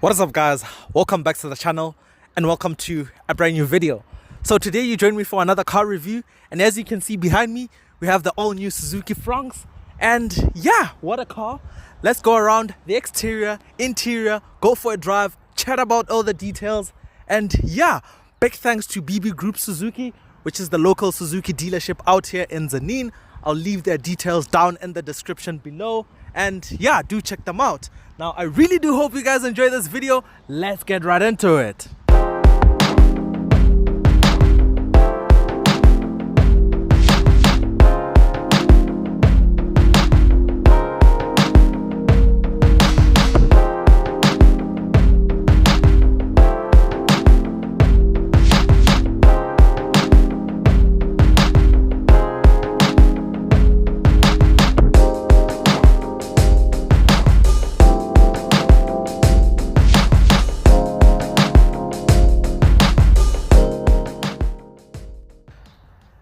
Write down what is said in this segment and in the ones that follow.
What is up, guys? Welcome back to the channel and welcome to a brand new video. So today you join me for another car review, and as you can see behind me we have the all-new Suzuki Fronx. And yeah, what a car. Let's go around the exterior, interior, go for a drive, chat about all the details. And yeah, big thanks to BB Group Suzuki, which is the local Suzuki dealership out here in Zanin. I'll leave their details down in the description below, and yeah, do check them out. Now, I really do hope you guys enjoy this video. Let's get right into it.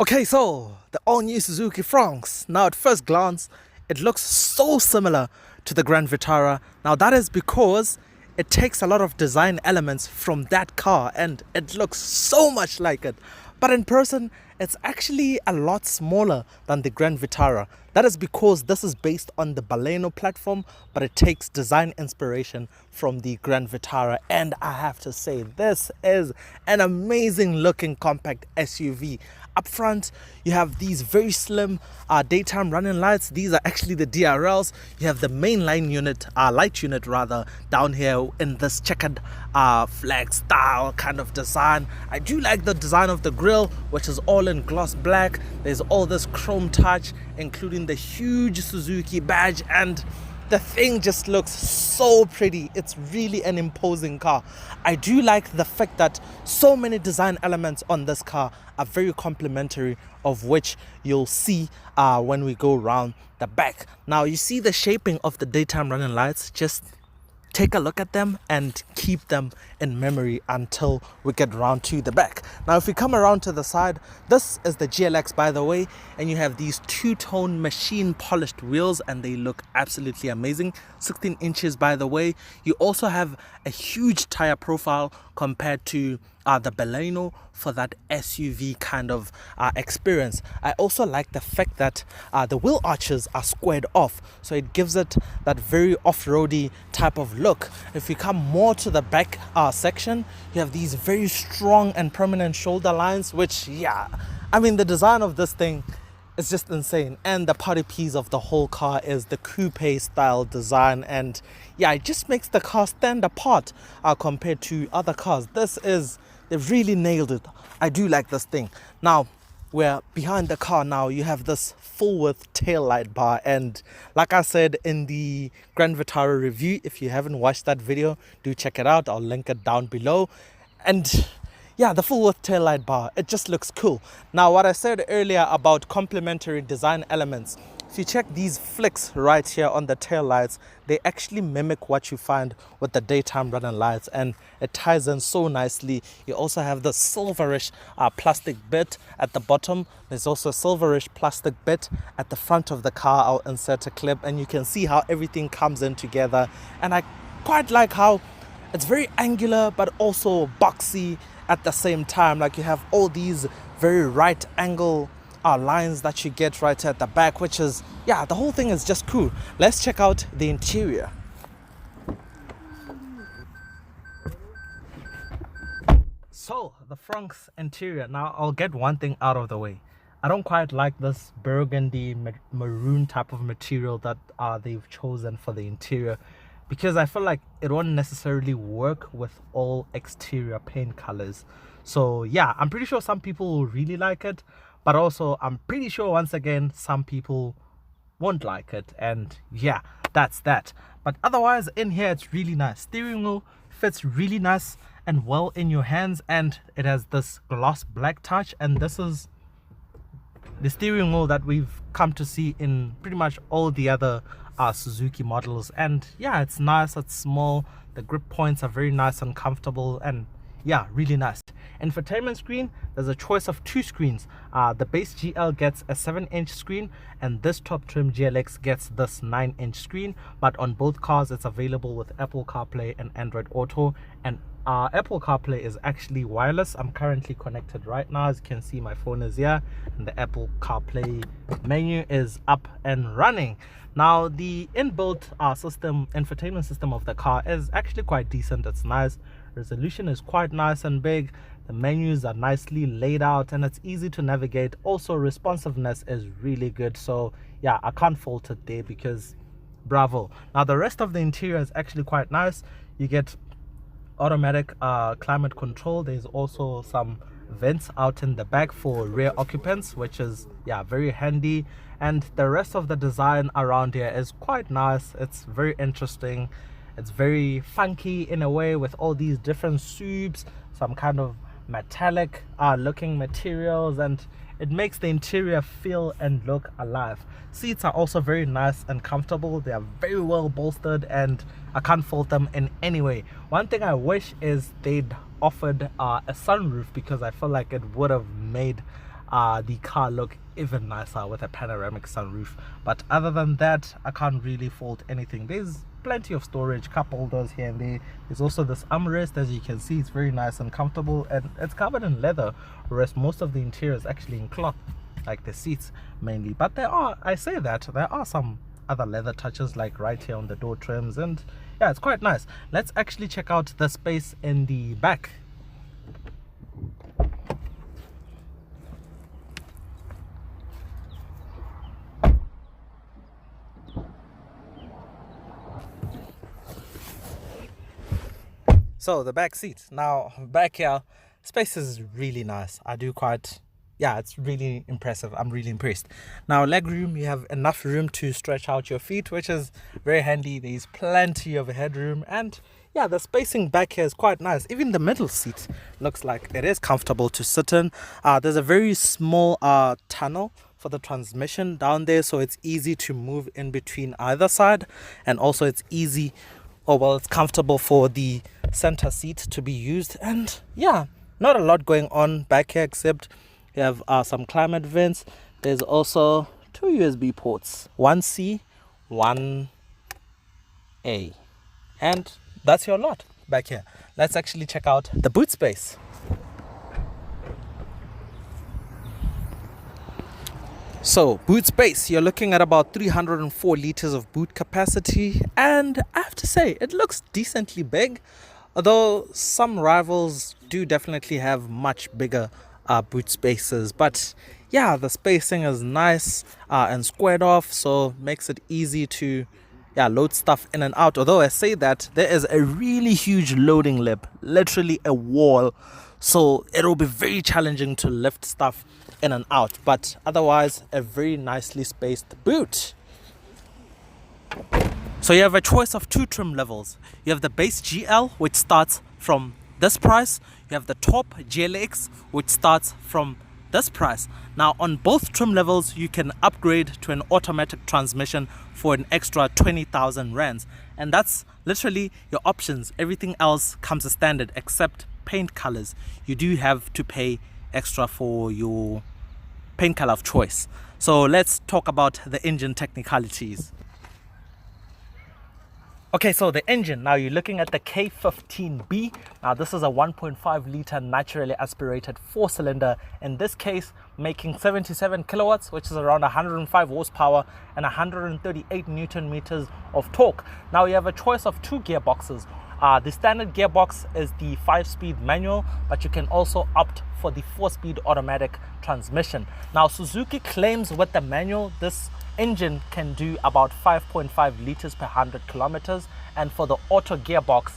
Okay, so the all-new Suzuki Fronx. Now at first glance, it looks so similar to the Grand Vitara. Now that is because it takes a lot of design elements from that car and it looks so much like it. But in person, it's actually a lot smaller than the Grand Vitara. That is because this is based on the Baleno platform, but it takes design inspiration from the Grand Vitara. And I have to say, this is an amazing looking compact SUV. Up front, you have these very slim daytime running lights. These are actually the DRLs. You have the mainline unit, light unit rather, down here in this checkered flag style kind of design. I do like the design of the grille, which is all in gloss black. There's all this chrome touch, including the huge Suzuki badge, and the thing just looks so pretty. It's really an imposing car. I do like the fact that so many design elements on this car are very complementary, of which you'll see when we go around the back. Now you see the shaping of the daytime running lights. Just take a look at them and keep them in memory until we get around to the back. Now if we come around to the side, this is the GLX, by the way, and you have these two-tone machine polished wheels and they look absolutely amazing. 16 inches, by the way. You also have a huge tire profile compared to the Baleno for that SUV kind of experience. I also like the fact that the wheel arches are squared off, so it gives it that very off-roady type of look. If we come more to the back section, you have these very strong and prominent shoulder lines, which, yeah, I mean, the design of this thing is just insane. And the party piece of the whole car is the coupe style design, and yeah, it just makes the car stand apart compared to other cars. They've really nailed it. I do like this thing. Now, we're behind the car now. You have this full width tail light bar, and like I said in the Grand Vitara review, if you haven't watched that video, do check it out. I'll link it down below. And yeah, the full width tail light bar, it just looks cool. Now, what I said earlier about complementary design elements, if you check these flicks right here on the tail lights, they actually mimic what you find with the daytime running lights, and it ties in so nicely. You also have the silverish plastic bit at the bottom. There's also a silverish plastic bit at the front of the car. I'll insert a clip and you can see how everything comes in together. And I quite like how it's very angular but also boxy at the same time. Like, you have all these very right angle lines that you get right at the back, which is, yeah, the whole thing is just cool. Let's check out the interior. So the Fronx interior. Now I'll get one thing out of the way. I don't quite like this burgundy maroon type of material that they've chosen for the interior, because I feel like it won't necessarily work with all exterior paint colors. So yeah, I'm pretty sure some people will really like it, but also I'm pretty sure, once again, some people won't like it. And yeah, that's that. But otherwise, in here, it's really nice. Steering wheel fits really nice and well in your hands, and it has this gloss black touch, and this is the steering wheel that we've come to see in pretty much all the other Suzuki models. And yeah, it's nice, it's small, the grip points are very nice and comfortable, and yeah, really nice. Infotainment screen, there's a choice of 2 screens. The base GL gets a 7-inch screen, and this top trim GLX gets this 9-inch screen. But on both cars, it's available with Apple CarPlay and Android Auto. And Apple CarPlay is actually wireless. I'm currently connected right now. As you can see, my phone is here, and the Apple CarPlay menu is up and running. Now, the inbuilt infotainment system of the car is actually quite decent. It's nice. Resolution is quite nice and big. The menus are nicely laid out, and it's easy to navigate. Also, responsiveness is really good. So yeah, I can't fault it there, because bravo. Now, the rest of the interior is actually quite nice. You get automatic climate control. There's also some vents out in the back for rear occupants, which is very handy. And the rest of the design around here is quite nice. It's very interesting. It's very funky in a way, with all these different subs, some kind of metallic looking materials, and it makes the interior feel and look alive. Seats are also very nice and comfortable. They are very well bolstered, and I can't fault them in any way. One thing I wish is they'd offered a sunroof, because I feel like it would have made the car look even nicer with a panoramic sunroof. But other than that, I can't really fault anything. There's plenty of storage, cup holders here and there. There's also this armrest. As you can see, it's very nice and comfortable, and it's covered in leather, whereas most of the interior is actually in cloth, like the seats mainly. But there are some other leather touches, like right here on the door trims, and yeah, it's quite nice. Let's actually check out the space in the back. So the back seat. Now, back here, space is really nice. It's really impressive. I'm really impressed. Now, leg room, you have enough room to stretch out your feet, which is very handy. There's plenty of headroom, and yeah, the spacing back here is quite nice. Even the middle seat looks like it is comfortable to sit in. There's a very small tunnel for the transmission down there, so it's easy to move in between either side, and also it's comfortable for the center seat to be used. And yeah, not a lot going on back here, except you have some climate vents. There's also 2 USB ports, 1C, 1A, and that's your lot back here. Let's actually check out the boot space. So, boot space, you're looking at about 304 liters of boot capacity, and I have to say, it looks decently big, although some rivals do definitely have much bigger boot spaces. But yeah, the spacing is nice and squared off, so makes it easy to load stuff in and out. Although I say that, there is a really huge loading lip, literally a wall, so it'll be very challenging to lift stuff in and out, but otherwise a very nicely spaced boot. So you have a choice of 2 trim levels. You have the base GL, which starts from this price. You have the top GLX, which starts from this price. Now, on both trim levels, you can upgrade to an automatic transmission for an extra 20,000 rands, and that's literally your options. Everything else comes as standard except paint colors. You do have to pay extra for your paint color of choice. So let's talk about the engine technicalities. Okay, so the engine, now you're looking at the K15B. Now this is a 1.5 liter naturally aspirated 4-cylinder, in this case making 77 kilowatts, which is around 105 horsepower and 138 newton meters of torque. Now you have a choice of 2 gearboxes. The standard gearbox is the 5-speed manual, but you can also opt for the 4-speed automatic transmission. Now, Suzuki claims with the manual, this engine can do about 5.5 liters per 100 kilometers, and for the auto gearbox,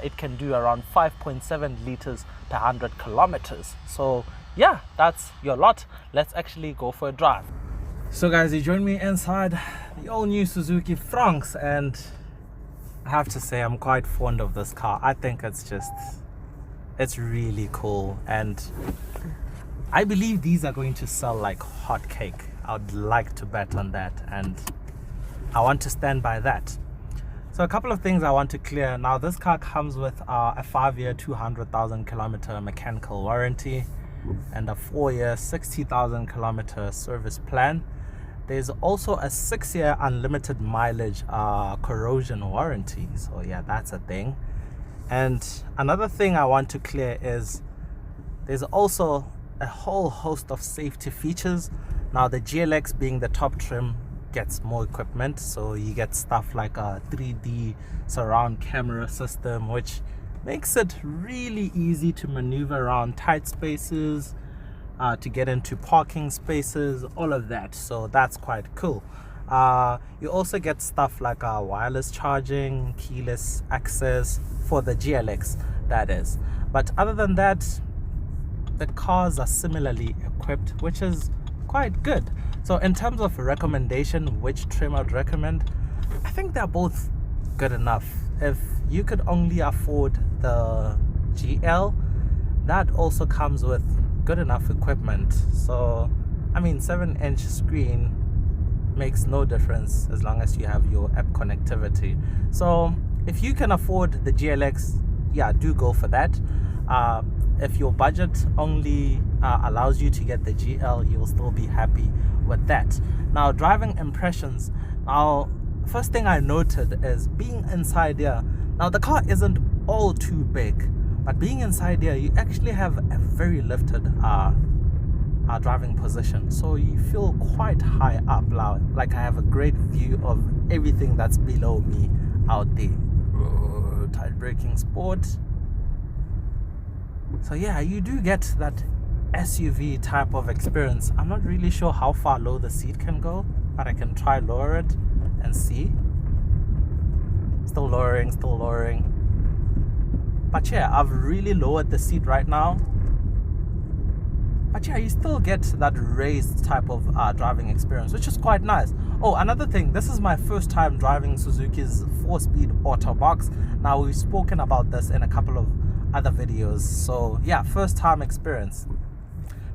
it can do around 5.7 liters per 100 kilometers. So yeah, that's your lot. Let's actually go for a drive. So guys, you join me inside the all new Suzuki Fronx, and I have to say I'm quite fond of this car. I think it's really cool, and I believe these are going to sell like hotcake. I would like to bet on that, and I want to stand by that. So a couple of things I want to clear. Now this car comes with a 5-year 200,000 kilometer mechanical warranty and a 4-year 60,000 kilometer service plan. There's also a 6-year unlimited mileage corrosion warranty. So yeah, that's a thing. And another thing I want to clear is there's also a whole host of safety features. Now the GLX, being the top trim, gets more equipment, so you get stuff like a 3D surround camera system, which makes it really easy to maneuver around tight spaces, to get into parking spaces, all of that. So that's quite cool. You also get stuff like wireless charging, keyless access for the GLX, that is. But other than that, the cars are similarly equipped, which is quite good. So in terms of recommendation, which trim I'd recommend, I think they're both good enough. If you could only afford the GL, that also comes with good enough equipment. So I mean, 7-inch screen makes no difference as long as you have your app connectivity. So if you can afford the GLX, yeah, do go for that. If your budget only allows you to get the GL, you'll still be happy with that. Now, driving impressions. Now, first thing I noted is being inside here. Now, the car isn't all too big, but being inside here, you actually have a very lifted driving position. So you feel quite high up, like I have a great view of everything that's below me out there. Tight braking sport. So yeah, you do get that SUV type of experience. I'm not really sure how far low the seat can go, but I can try lower it and see. Still lowering, still lowering. But yeah, I've really lowered the seat right now. But yeah, you still get that raised type of driving experience, which is quite nice. Oh, another thing, this is my first time driving Suzuki's 4-speed auto box. Now, we've spoken about this in a couple of other videos. So yeah, first time experience.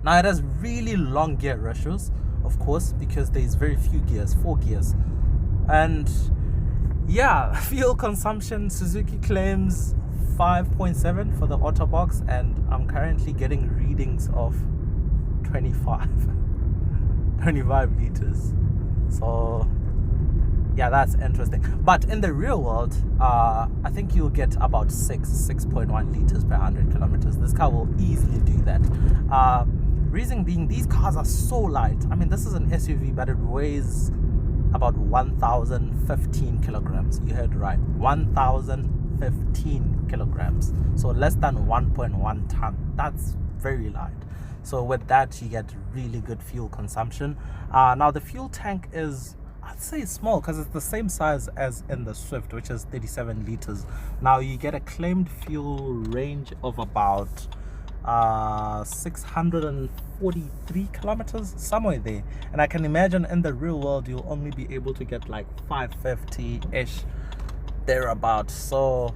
Now, it has really long gear ratios, of course, because there's very few gears, 4 gears. And yeah, fuel consumption, Suzuki claims 5.7 for the auto box, and I'm currently getting readings of 25 liters. So yeah, that's interesting. But in the real world, I think you'll get about 6.1 liters per 100 kilometers. This car will easily do that. Reason being, these cars are so light. I mean, this is an SUV, but it weighs about 1,015 kilograms. You heard right, 1,015 kilograms. So less than 1.1 ton. That's very light. So with that, you get really good fuel consumption. Now the fuel tank is, I'd say, small because it's the same size as in the Swift, which is 37 liters. Now you get a claimed fuel range of about 643 kilometers, somewhere there. And I can imagine in the real world you'll only be able to get like 550-ish, thereabout. So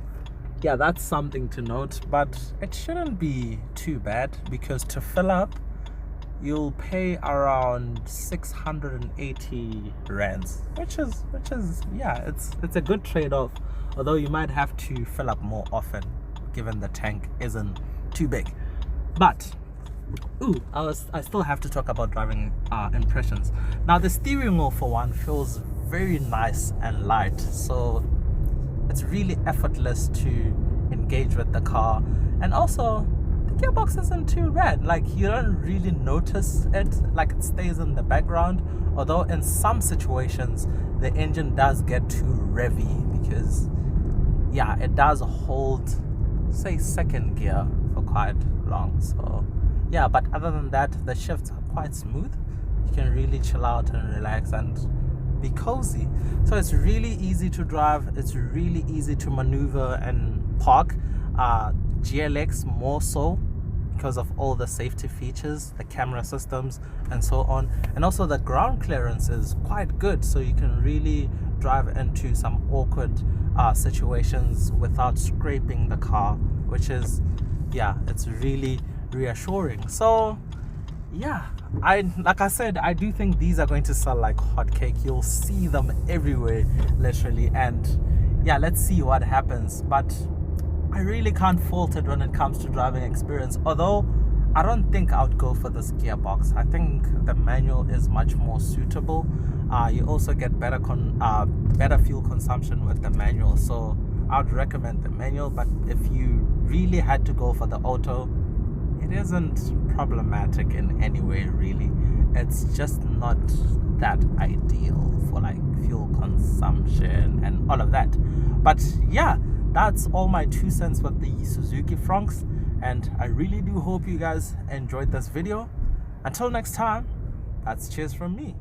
yeah, that's something to note, but it shouldn't be too bad, because to fill up you'll pay around 680 rands, which is yeah, it's a good trade-off, although you might have to fill up more often given the tank isn't too big. But I still have to talk about driving impressions. Now the steering wheel, for one, feels very nice and light, so it's really effortless to engage with the car. And also the gearbox isn't too bad. Like, you don't really notice it, like it stays in the background, although in some situations the engine does get too revvy, because yeah, it does hold, say, second gear for quite long. So yeah, but other than that, the shifts are quite smooth. You can really chill out and relax and be cozy. So it's really easy to drive, it's really easy to maneuver and park. GLX more so because of all the safety features, the camera systems and so on, and also the ground clearance is quite good, so you can really drive into some awkward situations without scraping the car, which is, yeah, it's really reassuring. So yeah, like I said, I do think these are going to sell like hotcake. You'll see them everywhere, literally. And yeah, let's see what happens. But I really can't fault it when it comes to driving experience, although I don't think I would go for this gearbox. I think the manual is much more suitable. You also get better fuel consumption with the manual, so I would recommend the manual. But if you really had to go for the auto, it isn't problematic in any way really. It's just not that ideal for like fuel consumption and all of that. But yeah, that's all my 2 cents with the Suzuki Fronx, and I really do hope you guys enjoyed this video. Until next time, that's cheers from me.